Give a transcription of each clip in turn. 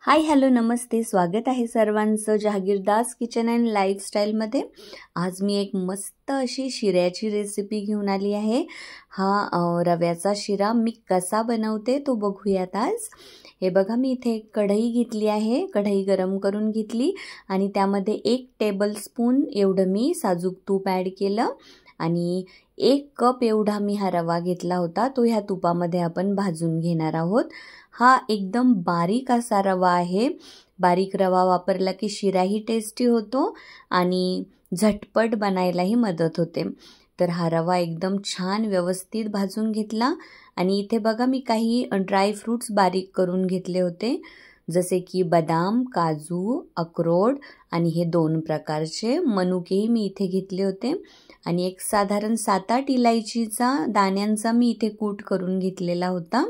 Hi hello नमस्ते, स्वागत आहे सर्वांचं जहागीरदास किचन अँड लाईफस्टाईलमध्ये। आज मी एक मस्त अशी शिऱ्याची रेसिपी घेऊन आली आहे। हा रव्याचा शिरा मी कसा बनवते तो बघूयात आज। हे बघा, मी इथे एक कढई घेतली आहे, कढई गरम करून घेतली आणि त्यामध्ये 1 टेबलस्पून एवढं मी साजूक तूप ॲड केलं आणि 1 कप एवढा मी हा रवा घेतला होता, तो ह्या तुपामध्ये आपण भाजून घेणार आहोत। हा एकदम बारीक असा रवा आहे। बारीक रवा वापरला की शिराही टेस्टी होतो आणि झटपट बनायलाही मदत होते। तर हा रवा एकदम छान व्यवस्थित भाजून घेतला आणि इथे बघा, मी काही ड्राय फ्रूट्स बारीक करून घेतले होते, जसे की बदाम, काजू, अक्रोड आणि हे 2 प्रकारचे मनुकेही मी इथे घेतले होते आणि एक साधारण 7-8 इलायचीचा दाण्यांचा मी इथे कूट करून घेतलेला होता।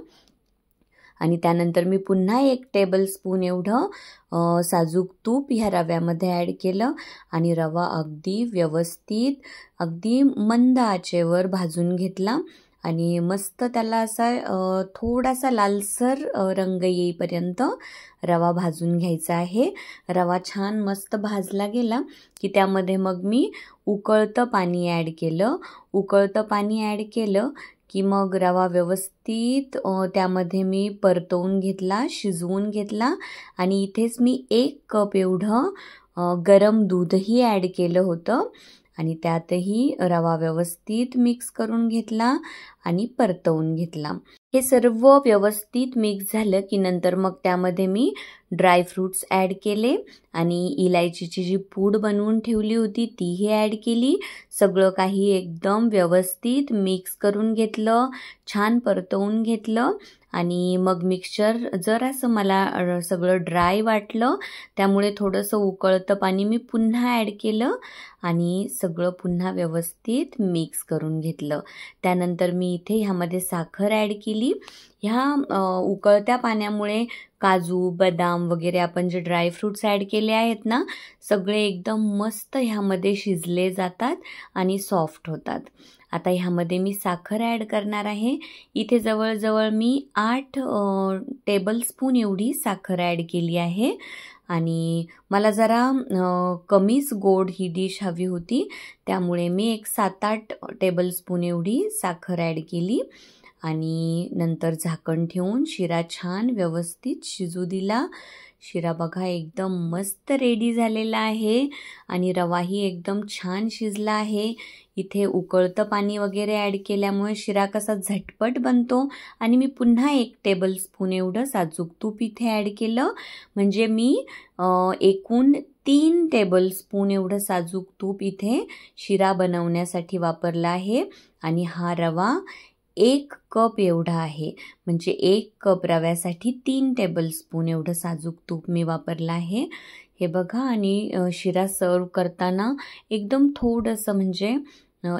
आणि त्यानंतर मी पुन्हा 1 टेबलस्पून एवढं साजूक तूप ह्या रव्यामध्ये ॲड केलं आणि रवा अगदी व्यवस्थित, अगदी मंद आचेवर भाजून घेतला आणि मस्त त्याला असा थोडासा लालसर रंग येईपर्यंत रवा भाजून घ्यायचा आहे। रवा छान मस्त भाजला गेला की त्यामध्ये मग मी उकळतं पाणी ॲड केलं। उकळतं पाणी ॲड केलं की मग रवा व्यवस्थित त्यामध्ये मी परतवून घेतला, शिजवून घेतला आणि इथेच मी 1 कप एवढं गरम दूधही ॲड केलं होतं आणि त्यातही रवा व्यवस्थित मिक्स करून घेतला आणि परतवून घेतला। हे सर्व व्यवस्थित मिक्स झालं की नंतर मग त्यामध्ये मी ड्राय फ्रूट्स ॲड केले आणि इलायचीची जी पूड बनवून ठेवली होती तीही ॲड केली। सगळं काही एकदम व्यवस्थित मिक्स करून घेतलं, छान परतवून घेतलं आणि मग मिक्सचर जरासं मला सगळं ड्राय वाटलं, त्यामुळे थोडंसं उकळतं पाणी मी पुन्हा ॲड केलं आणि सगळं पुन्हा व्यवस्थित मिक्स करून घेतलं। त्यानंतर मी इथे ह्यामध्ये साखर ॲड केली। ह्या उकळत्या पाण्यामुळे काजू, बदाम वगैरे आपण जे ड्राय फ्रूट्स ॲड केले आहेत ना, सगळे एकदम मस्त ह्यामध्ये शिजले जातात आणि सॉफ्ट होतात। आता ह्यामध्ये मी साखर ॲड करणार आहे। इथे जवळजवळ मी 8 टेबलस्पून एवढी साखर ॲड केली आहे आणि मला जरा कमीच गोड ही डिश हवी होती, त्यामुळे मी एक 7-8 टेबलस्पून एवढी साखर ॲड केली आणि नंतर झाकण ठेवून शिरा छान व्यवस्थित शिजू दिला। शिरा बघा एकदम मस्त रेडी झालेला आहे आणि रवाही एकदम छान शिजला आहे। इथे उकळतं पाणी वगैरे ॲड केल्यामुळे शिरा कसा झटपट बनतो आणि मी पुन्हा 1 टेबलस्पून एवढं साजूक तूप इथे ॲड केलं, म्हणजे मी एकूण 3 टेबलस्पून एवढं साजूक तूप इथे शिरा बनवण्यासाठी वापरला आहे आणि हा रवा 1 कप एवढा आहे, म्हणजे 1 कप रव्यासाठी 3 टेबलस्पून एवढं साजूक तूप मी वापरलं आहे। हे बघा, आणि शिरा सर्व करताना एकदम थोडंसं, म्हणजे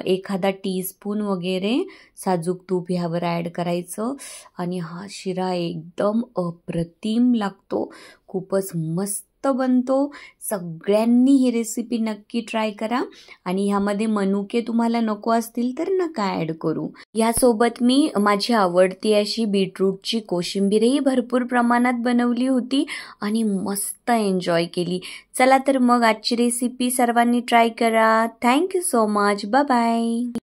एखादा टीस्पून वगैरे साजूक तूप ह्यावर ॲड करायचं आणि हा शिरा एकदम अप्रतिम लागतो, खूपच मस्त बनतो। सगळ्यांनी ही रेसिपी नक्की ट्राय करा आणि ह्यामध्ये मनुके तुम्हाला नको असतील तर नका ॲड करू। यासोबत मी माझी आवडती अशी बीटरूटची कोशिंबीरही भरपूर प्रमाणात बनवली होती आणि मस्त एन्जॉय केली। चला तर मग आजची रेसिपी सर्वांनी ट्राय करा। Thank you so much, bye bye.